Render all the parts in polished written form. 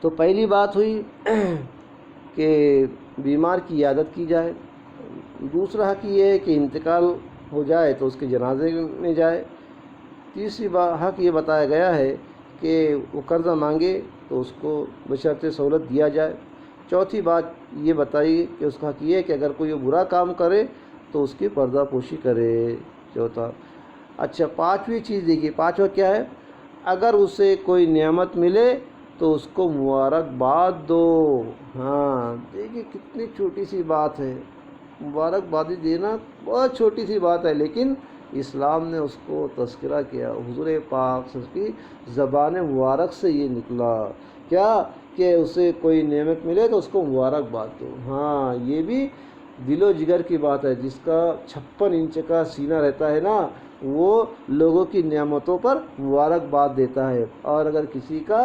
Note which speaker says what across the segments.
Speaker 1: تو پہلی بات ہوئی کہ بیمار کی عیادت کی جائے، دوسرا حق یہ ہے کہ انتقال ہو جائے تو اس کے جنازے میں جائے، تیسری حق یہ بتایا گیا ہے کہ وہ قرضہ مانگے تو اس کو بشرط سہولت دیا جائے، چوتھی بات یہ بتائی کہ اس کا حق یہ ہے کہ اگر کوئی برا کام کرے تو اس کی پردہ پوشی کرے، چوتھا۔ اچھا، پانچویں چیز دیکھیے، پانچواں کیا ہے؟ اگر اسے کوئی نعمت ملے تو اس کو مبارکباد دو۔ ہاں دیکھیے کتنی چھوٹی سی بات ہے، مبارکبادی دینا بہت چھوٹی سی بات ہے، لیکن اسلام نے اس کو تذکرہ کیا، حضور پاک کی زبان مبارک سے یہ نکلا کیا کہ اسے کوئی نعمت ملے تو اس کو مبارکباد دو۔ ہاں یہ بھی دل و جگر کی بات ہے، جس کا 56 انچ کا سینہ رہتا ہے نا، وہ لوگوں کی نعمتوں پر مبارکباد دیتا ہے، اور اگر کسی کا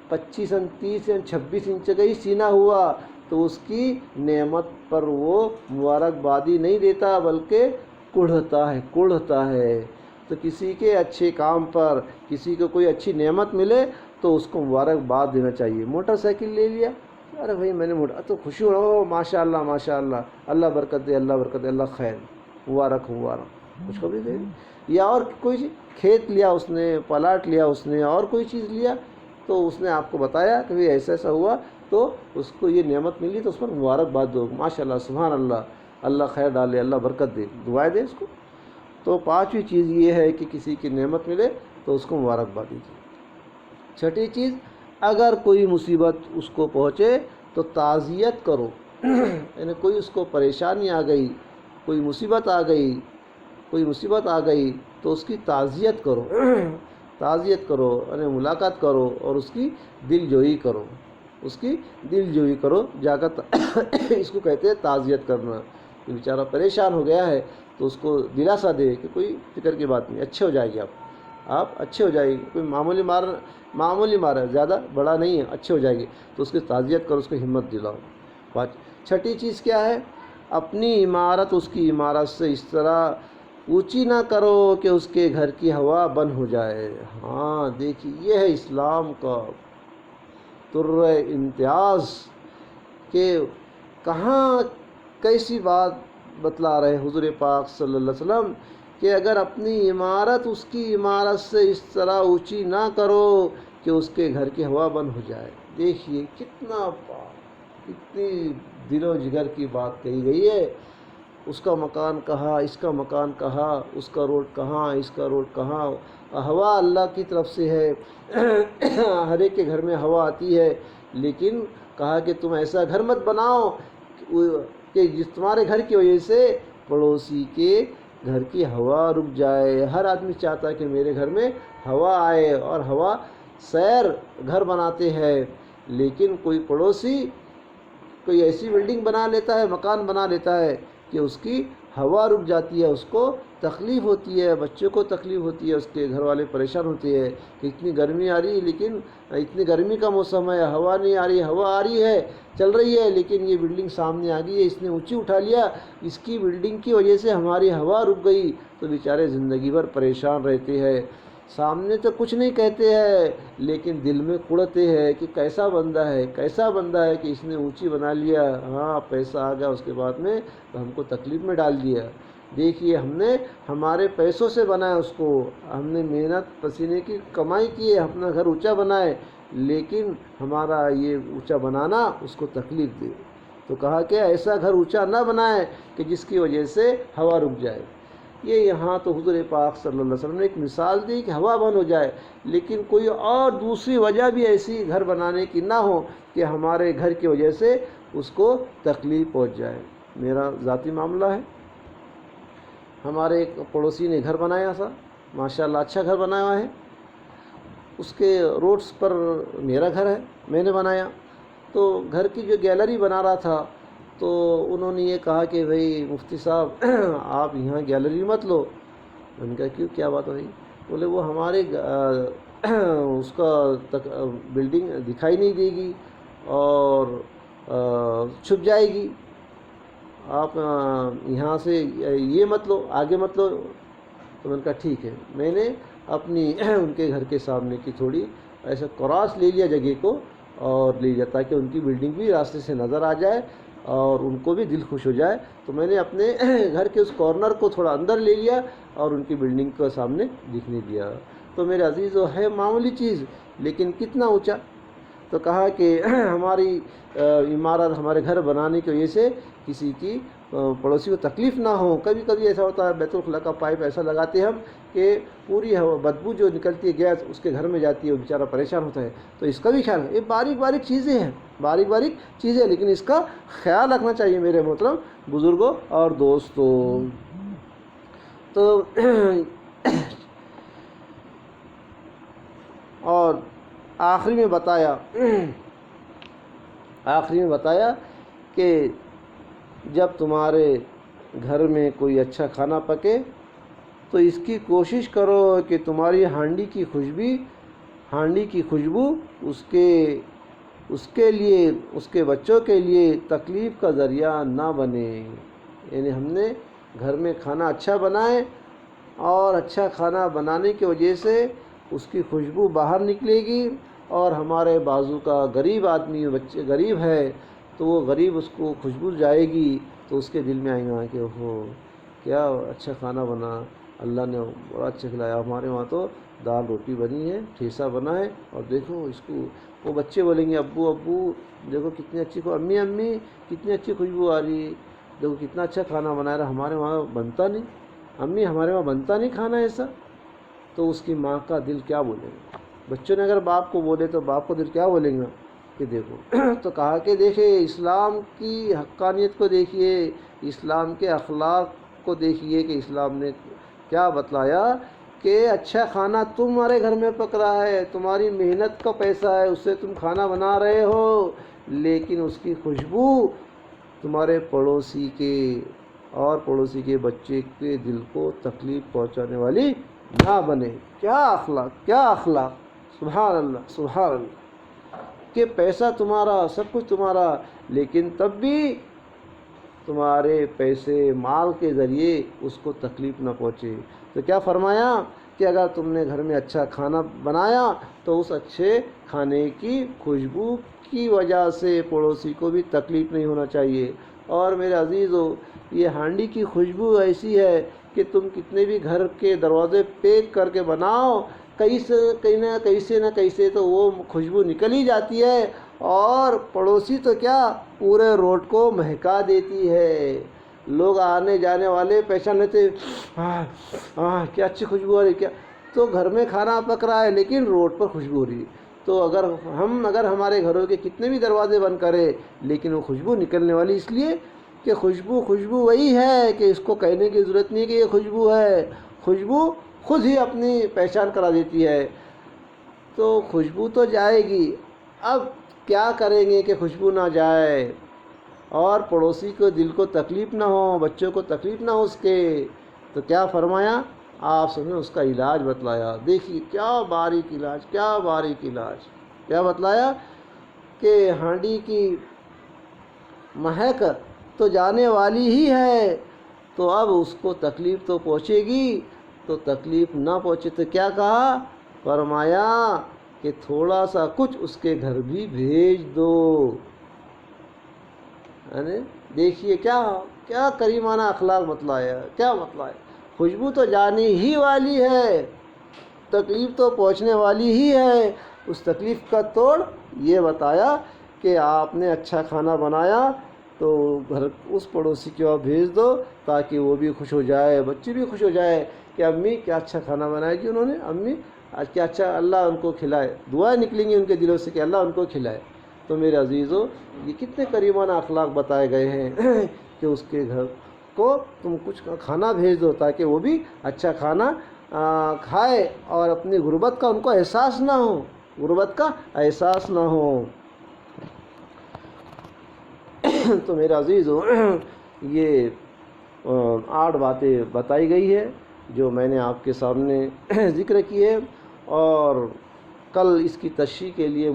Speaker 1: 25 30 یا 26 انچ کا ہی سینہ ہوا تو اس کی نعمت پر وہ مبارکبادی نہیں دیتا بلکہ کڑھتا ہے۔ تو کسی کے اچھے کام پر کسی کو کوئی اچھی نعمت ملے تو اس کو مبارکباد دینا چاہیے۔ موٹر سائیکل لے لیا، ارے بھائی میں نے تو خوشی ہو رہا ہو، ماشاء اللہ ماشاء اللہ، اللہ برکت دے، اللہ برکت دے، اللہ خیر، مبارک کچھ کبھی دے۔ یا اور کوئی چیز، کھیت لیا اس نے، پلاٹ لیا اس نے، اور کوئی چیز لیا تو اس نے آپ کو بتایا کہ بھئی ایسا ایسا ہوا تو اس کو یہ نعمت ملی تو اس پر مبارکباد دو، ماشاء اللہ سبحان اللہ، اللہ خیر ڈالے، اللہ برکت دے، دعائیں دے اس کو۔ تو پانچویں چیز یہ ہے کہ کسی کی نعمت ملے تو اس کو مبارکباد دیجیے۔ چھٹی چیز، اگر کوئی مصیبت اس کو پہنچے تو تعزیت کرو، یعنی کوئی اس کو پریشانی آ گئی، کوئی مصیبت آ گئی تو اس کی تعزیت کرو، یعنی ملاقات کرو اور اس کی دل جوئی کرو جا کر اس کو کہتے ہیں تعزیت کرنا۔ کہ بیچارہ پریشان ہو گیا ہے تو اس کو دلاسا دے کہ کوئی فکر کی بات نہیں، اچھے ہو جائے گی، آپ اچھے ہو جائے گی، کوئی معمولی مار ہے، زیادہ بڑا نہیں ہے، اچھے ہو جائے گی، تو اس کی تعزیت کرو، اس کو ہمت دلاؤ۔ چھٹی چیز کیا ہے؟ اپنی عمارت اس کی عمارت سے اس طرح اونچی نہ کرو کہ اس کے گھر کی ہوا بند ہو جائے۔ ہاں دیکھیے یہ ہے اسلام کا امتیاز، کہ کہاں کیسی بات بتلا رہے حضور پاک صلی اللہ علیہ وسلم کہ اگر اپنی عمارت اس کی عمارت سے اس طرح اونچی نہ کرو کہ اس کے گھر کی ہوا بند ہو جائے۔ دیکھیے کتنی دل و جگر کی بات کہی گئی ہے۔ اس کا مکان کہاں، اس کا مکان کہاں، اس کا روڈ کہاں، اس کا روڈ کہاں، ہوا اللہ کی طرف سے ہے، ہر ایک کے گھر میں ہوا آتی ہے، لیکن کہا کہ تم ایسا گھر مت بناؤ کہ جس تمہارے گھر کی وجہ سے پڑوسی کے گھر کی ہوا رک جائے۔ ہر آدمی چاہتا ہے کہ میرے گھر میں ہوا آئے، اور ہوا سیر گھر بناتے ہیں، لیکن کوئی پڑوسی کوئی ایسی بلڈنگ بنا لیتا ہے، مکان بنا لیتا ہے کہ اس کی ہوا رک جاتی ہے، اس کو تکلیف ہوتی ہے، بچوں کو تکلیف ہوتی ہے، اس کے گھر والے پریشان ہوتے ہیں کہ اتنی گرمی آ رہی ہے، لیکن اتنی گرمی کا موسم ہے، ہوا نہیں آ رہی، ہوا آ رہی ہے، چل رہی ہے، لیکن یہ بلڈنگ سامنے آ گئی ہے، اس نے اونچی اٹھا لیا، اس کی بلڈنگ کی وجہ سے ہماری ہوا رک گئی، تو بیچارے زندگی بھر پریشان رہتے ہیں۔ سامنے تو کچھ نہیں کہتے ہیں، لیکن دل میں کڑتے ہیں کہ کیسا بندہ ہے کہ اس نے اونچی بنا لیا، ہاں پیسہ آ گیا اس کے بعد میں تو ہم کو تکلیف میں ڈال دیا۔ دیکھیے ہم نے ہمارے پیسوں سے بنایا اس کو، ہم نے محنت پسینے کی کمائی کی ہے، اپنا گھر اونچا بنائے، لیکن ہمارا یہ اونچا بنانا اس کو تکلیف دے، تو کہا کہ ایسا گھر اونچا نہ بنائے کہ جس کی وجہ سے ہوا رک جائے۔ یہ یہاں تو حضور پاک صلی اللہ علیہ وسلم نے ایک مثال دی کہ ہوا بند ہو جائے، لیکن کوئی اور دوسری وجہ بھی ایسی گھر بنانے کی نہ ہو کہ ہمارے گھر کی وجہ سے اس کو تکلیف پہنچ جائے۔ میرا ذاتی معاملہ ہے، ہمارے ایک پڑوسی نے گھر بنایا تھا، ماشاءاللہ اچھا گھر بنایا ہوا ہے، اس کے روڈز پر میرا گھر ہے، میں نے بنایا، تو گھر کی جو گیلری بنا رہا تھا تو انہوں نے یہ کہا کہ بھئی مفتی صاحب آپ یہاں گیلری مت لو۔ میں نے کہا کیوں، کیا بات ہوئی؟ بولے وہ ہمارے اس کا بلڈنگ دکھائی نہیں دے گی اور چھپ جائے گی، آپ یہاں سے یہ مت لو، آگے مت لو۔ تو میں نے کہا ٹھیک ہے، میں نے اپنی ان کے گھر کے سامنے کی تھوڑی ایسا کراس لے لیا جگہ کو اور لے لیا تاکہ ان کی بلڈنگ بھی راستے سے نظر آ جائے اور ان کو بھی دل خوش ہو جائے. تو میں نے اپنے گھر کے اس کارنر کو تھوڑا اندر لے لیا اور ان کی بلڈنگ کو سامنے دکھنے دیا. تو میرے عزیز وہ ہے معمولی چیز لیکن کتنا اونچا. تو کہا کہ ہماری عمارت ہمارے گھر بنانے کی وجہ سے کسی کی پڑوسی کو تکلیف نہ ہو. کبھی کبھی ایسا ہوتا ہے بیت الخلاء کا پائپ ایسا لگاتے ہیں ہم کہ پوری بدبو جو نکلتی ہے گیس اس کے گھر میں جاتی ہے, وہ بیچارہ پریشان ہوتا ہے. تو اس کا بھی خیال, یہ باریک باریک چیزیں ہیں, باریک باریک چیزیں, لیکن اس کا خیال رکھنا چاہیے میرے محترم بزرگوں اور دوستوں. تو اور آخری میں بتایا کہ جب تمہارے گھر میں کوئی اچھا کھانا پکے تو اس کی کوشش کرو کہ تمہاری ہانڈی کی خوشبو اس کے لیے, اس کے بچوں کے لیے تکلیف کا ذریعہ نہ بنے. یعنی ہم نے گھر میں کھانا اچھا بنائے اور اچھا کھانا بنانے کی وجہ سے اس کی خوشبو باہر نکلے گی اور ہمارے بازو کا غریب آدمی, بچے غریب ہے تو وہ غریب اس کو خوشبو جائے گی تو اس کے دل میں آئے گا کہ اوہو کیا اچھا کھانا بنا, اللہ نے بڑا اچھا کھلایا. ہمارے وہاں تو دال روٹی بنی ہے, ٹھیسا بنا ہے, اور دیکھو اس کو, وہ بچے بولیں گے ابو دیکھو کتنی اچھی, امی کتنی اچھی خوشبو آ رہی ہے, دیکھو کتنا اچھا کھانا بنا رہا, ہمارے وہاں بنتا نہیں, امی ہمارے وہاں بنتا نہیں کھانا ایسا. تو اس کی ماں کا دل کیا بولے گا؟ بچوں نے اگر باپ کو بولے تو باپ کو دل کیا بولیں گا کہ دیکھو. تو کہا کہ دیکھیں اسلام کی حقانیت کو دیکھیے, اسلام کے اخلاق کو دیکھیے کہ اسلام نے کیا بتلایا کہ اچھا کھانا تمہارے گھر میں پک رہا ہے, تمہاری محنت کا پیسہ ہے, اس سے تم کھانا بنا رہے ہو, لیکن اس کی خوشبو تمہارے پڑوسی کے بچے کے دل کو تکلیف پہنچانے والی نہ بنے. کیا اخلاق, سبحان اللہ, کہ پیسہ تمہارا, سب کچھ تمہارا, لیکن تب بھی تمہارے پیسے مال کے ذریعے اس کو تکلیف نہ پہنچے. تو کیا فرمایا کہ اگر تم نے گھر میں اچھا کھانا بنایا تو اس اچھے کھانے کی خوشبو کی وجہ سے پڑوسی کو بھی تکلیف نہیں ہونا چاہیے. اور میرے عزیزو, یہ ہانڈی کی خوشبو ایسی ہے کہ تم کتنے بھی گھر کے دروازے پیک کر کے بناؤ, کہیں سے تو وہ خوشبو نکل ہی جاتی ہے, اور پڑوسی تو کیا پورے روڈ کو مہکا دیتی ہے. لوگ آنے جانے والے پہچان لیتے, کیا اچھی خوشبو آ رہی, کیا, تو گھر میں کھانا پک رہا ہے لیکن روڈ پر خوشبو ہو رہی ہے. تو اگر ہمارے گھروں کے کتنے بھی دروازے بند کرے لیکن وہ خوشبو نکلنے والی, اس لیے کہ خوشبو وہی ہے کہ اس کو کہنے کی ضرورت نہیں کہ یہ خوشبو ہے, خوشبو خود ہی اپنی پہچان کرا دیتی ہے. تو خوشبو تو جائے گی, اب کیا کریں گے کہ خوشبو نہ جائے اور پڑوسی کو دل کو تکلیف نہ ہو, بچوں کو تکلیف نہ ہو اس کے. تو کیا فرمایا آپ سمجھیں, اس کا علاج بتلایا. دیکھیے کیا باریک علاج, کیا بتلایا کہ ہانڈی کی مہک تو جانے والی ہی ہے, تو اب اس کو تکلیف تو پہنچے گی, تو تکلیف نہ پہنچے تو کیا کہا, فرمایا کہ تھوڑا سا کچھ اس کے گھر بھی بھیج دو. دیکھیے کیا کریمانہ اخلاق بتلایا, کیا بتلایا. خوشبو تو جانے ہی والی ہے, تکلیف تو پہنچنے والی ہی ہے. اس تکلیف کا توڑ یہ بتایا کہ آپ نے اچھا کھانا بنایا تو گھر اس پڑوسی کے وہاں بھیج دو تاکہ وہ بھی خوش ہو جائے, بچے بھی خوش ہو جائے کہ امی کیا اچھا کھانا بنایا جی انہوں نے, امی آج کیا اچھا, اللہ ان کو کھلائے. دعائیں نکلیں گی ان کے دلوں سے کہ اللہ ان کو کھلائے. تو میرے عزیزو, یہ کتنے کریمانہ اخلاق بتائے گئے ہیں کہ اس کے گھر کو تم کچھ کھانا بھیج دو تاکہ وہ بھی اچھا کھانا کھائے اور اپنی غربت کا ان کو احساس نہ ہو, تو میرے عزیزو, یہ 8 باتیں بتائی گئی ہے جو میں نے آپ کے سامنے ذکر کی ہے. اور کل اس کی تشریح کے لیے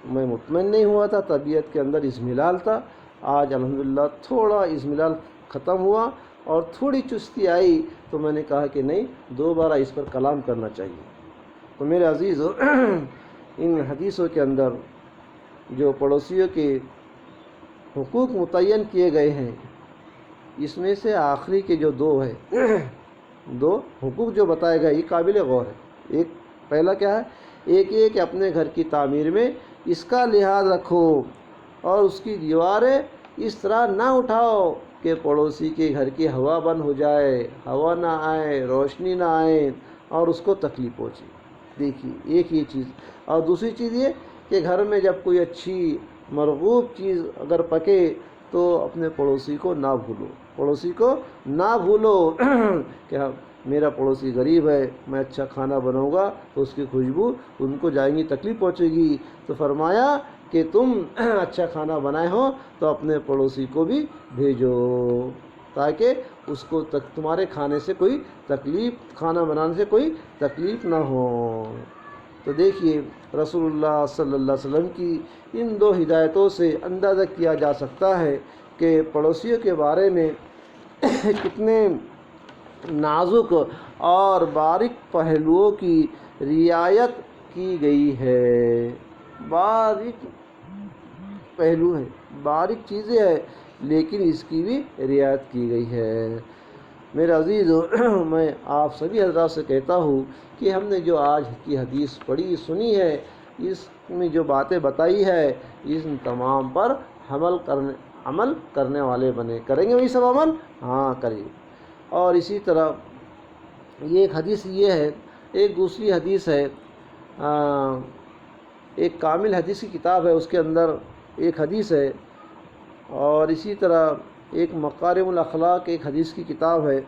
Speaker 1: میں مطمئن نہیں ہوا تھا, طبیعت کے اندر اضملال تھا. آج الحمدللہ تھوڑا اضملال ختم ہوا اور تھوڑی چستی آئی تو میں نے کہا کہ نہیں، دوبارہ اس پر کلام کرنا چاہیے۔ تو میرے عزیزو، ان حدیثوں کے اندر جو پڑوسیوں کے حقوق متعین کیے گئے ہیں، اس میں سے آخری کے جو دو حقوق جو بتائے گئے، یہ قابل غور ہے۔ ایک پہلا کیا ہے؟ ایک یہ کہ اپنے گھر کی تعمیر میں اس کا لحاظ رکھو اور اس کی دیواریں اس طرح نہ اٹھاؤ کہ پڑوسی کے گھر کی ہوا بند ہو جائے، ہوا نہ آئے، روشنی نہ آئے اور اس کو تکلیف پہنچے۔ دیکھیے، ایک یہ چیز۔ اور دوسری چیز یہ کہ گھر میں جب کوئی اچھی مرغوب چیز اگر پکے تو اپنے پڑوسی کو نہ بھولو کہ میرا پڑوسی غریب ہے، میں اچھا کھانا بناؤں گا تو اس کی خوشبو ان کو جائیں گی، تکلیف پہنچے گی۔ تو فرمایا کہ تم اچھا کھانا بنائے ہو تو اپنے پڑوسی کو بھی بھیجو تاکہ اس کو تمہارے کھانا بنانے سے کوئی تکلیف نہ ہو۔ تو دیکھیے، رسول اللہ صلی اللہ علیہ وسلم کی ان دو ہدایتوں سے اندازہ کیا جا سکتا ہے کہ پڑوسیوں کے بارے میں کتنے نازک اور باریک پہلوؤں کی رعایت کی گئی ہے۔ باریک پہلو ہے، باریک چیزیں ہیں، لیکن اس کی بھی رعایت کی گئی ہے۔ میرے عزیزو، میں آپ سبھی حضرات سے کہتا ہوں کہ ہم نے جو آج کی حدیث پڑھی سنی ہے، اس میں جو باتیں بتائی ہے، ان تمام پر عمل کرنے والے بنے۔ کریں گے وہی سب عمل؟ ہاں کریں۔ اور اسی طرح یہ ایک حدیث یہ ہے، ایک دوسری حدیث ہے، ایک کامل حدیث کی کتاب ہے، اس کے اندر ایک حدیث ہے، اور اسی طرح ایک مکارم الاخلاق ایک حدیث کی کتاب ہے۔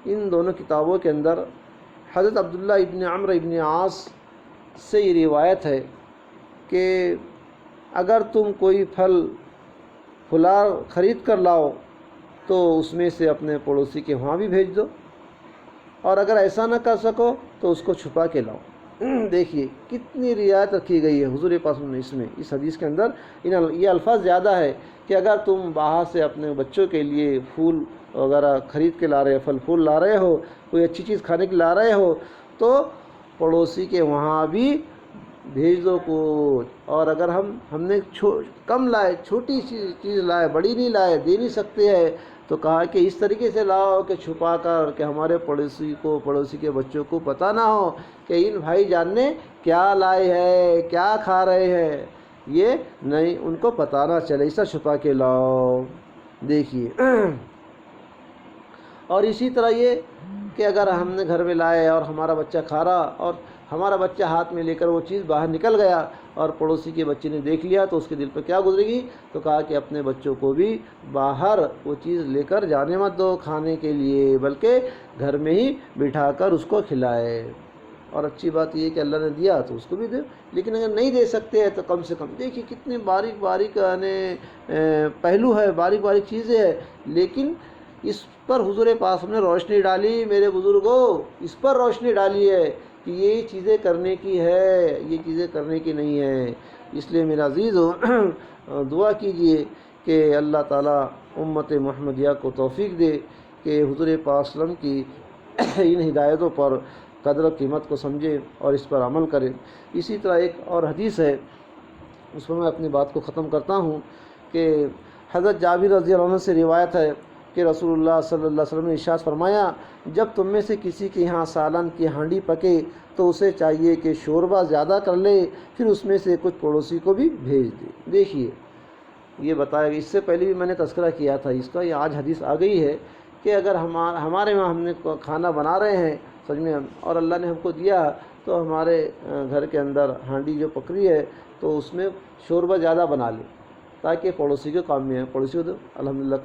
Speaker 1: ان دونوں کتابوں کے اندر حضرت عبداللہ ابن عمرو ابن عاص سے یہ روایت ہے کہ اگر تم کوئی پھلار خرید کر لاؤ تو اس میں سے اپنے پڑوسی کے وہاں بھی بھیج دو، اور اگر ایسا نہ کر سکو تو اس کو چھپا کے لاؤ۔ دیکھیے کتنی رعایت رکھی گئی ہے حضور پاک نے اس حدیث کے اندر۔ یہ الفاظ زیادہ ہے کہ اگر تم باہر سے اپنے بچوں کے لیے پھول وغیرہ خرید کے لا رہے ہو، پھول لا رہے ہو، کوئی اچھی چیز کھانے کے لا رہے ہو، تو پڑوسی کے وہاں بھی بھیج دو کچھ۔ اور اگر ہم نے کم لائے، چھوٹی چیز لائے، بڑی نہیں لائے، دے نہیں سکتے ہیں، تو کہا کہ اس طریقے سے لاؤ کہ چھپا کر، کہ ہمارے پڑوسی کے بچوں کو پتہ نہ ہو کہ ان بھائی جان نے کیا لائے ہے، کیا کھا رہے ہیں، یہ نہیں، ان کو پتہ نہ چلے، اسے چھپا کے لاؤ۔ دیکھیے، اور اسی طرح یہ کہ اگر ہم نے گھر میں لائے اور ہمارا بچہ کھا رہا اور ہمارا بچہ ہاتھ میں لے کر وہ چیز باہر نکل گیا اور پڑوسی کے بچے نے دیکھ لیا تو اس کے دل پہ کیا گزرے گی؟ تو کہا کہ اپنے بچوں کو بھی باہر وہ چیز لے کر جانے مت دو کھانے کے لیے، بلکہ گھر میں ہی بٹھا کر اس کو کھلائے۔ اور اچھی بات یہ کہ اللہ نے دیا تو اس کو بھی دے، لیکن اگر نہیں دے سکتے ہیں تو کم سے کم دیکھیے کتنی باریک پہلو ہے، باریک چیزیں ہیں، لیکن اس پر حضور پاک نے روشنی ڈالی۔ میرے بزرگوں، اس پر روشنی ڈالی ہے کہ یہ چیزیں کرنے کی ہے، یہ چیزیں کرنے کی نہیں ہے۔ اس لیے میرا عزیزو، دعا کیجئے کہ اللہ تعالیٰ امت محمدیہ کو توفیق دے کہ حضور پاک صلی اللہ علیہ وسلم کی ان ہدایتوں پر قدر و قیمت کو سمجھے اور اس پر عمل کرے۔ اسی طرح ایک اور حدیث ہے، اس پر میں اپنی بات کو ختم کرتا ہوں کہ حضرت جابر رضی اللہ عنہ سے روایت ہے کہ رسول اللہ صلی اللہ علیہ وسلم نے ارشاد فرمایا، جب تم میں سے کسی کے یہاں سالن کی ہانڈی پکے تو اسے چاہیے کہ شوربہ زیادہ کر لے، پھر اس میں سے کچھ پڑوسی کو بھی بھیج دے۔ دیکھیے یہ بتایا گیا، اس سے پہلے بھی میں نے تذکرہ کیا تھا اس کا، یہ آج حدیث آ گئی ہے کہ اگر ہمارے وہاں ہم نے کھانا بنا رہے ہیں سمجھ میں، اور اللہ نے ہم کو دیا تو ہمارے گھر کے اندر ہانڈی جو پکڑی ہے تو اس میں شوربہ زیادہ بنا لے تاکہ پڑوسی کے کام میں ہے۔ پڑوسی کو الحمدللہ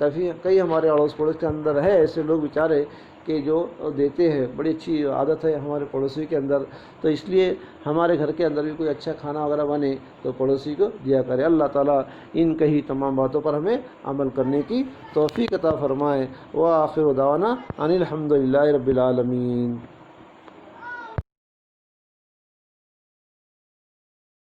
Speaker 1: کئی ہمارے اڑوس پڑوس کے اندر ہے ایسے لوگ بیچارے کہ جو دیتے ہیں، بڑی اچھی عادت ہے ہمارے پڑوسی کے اندر، تو اس لیے ہمارے گھر کے اندر بھی کوئی اچھا کھانا وغیرہ بنے تو پڑوسی کو دیا کرے۔ اللہ تعالیٰ ان کہی تمام باتوں پر ہمیں عمل کرنے کی توفیق عطا فرمائے۔ وآخر دعوانا ان الحمدللہ رب العالمین۔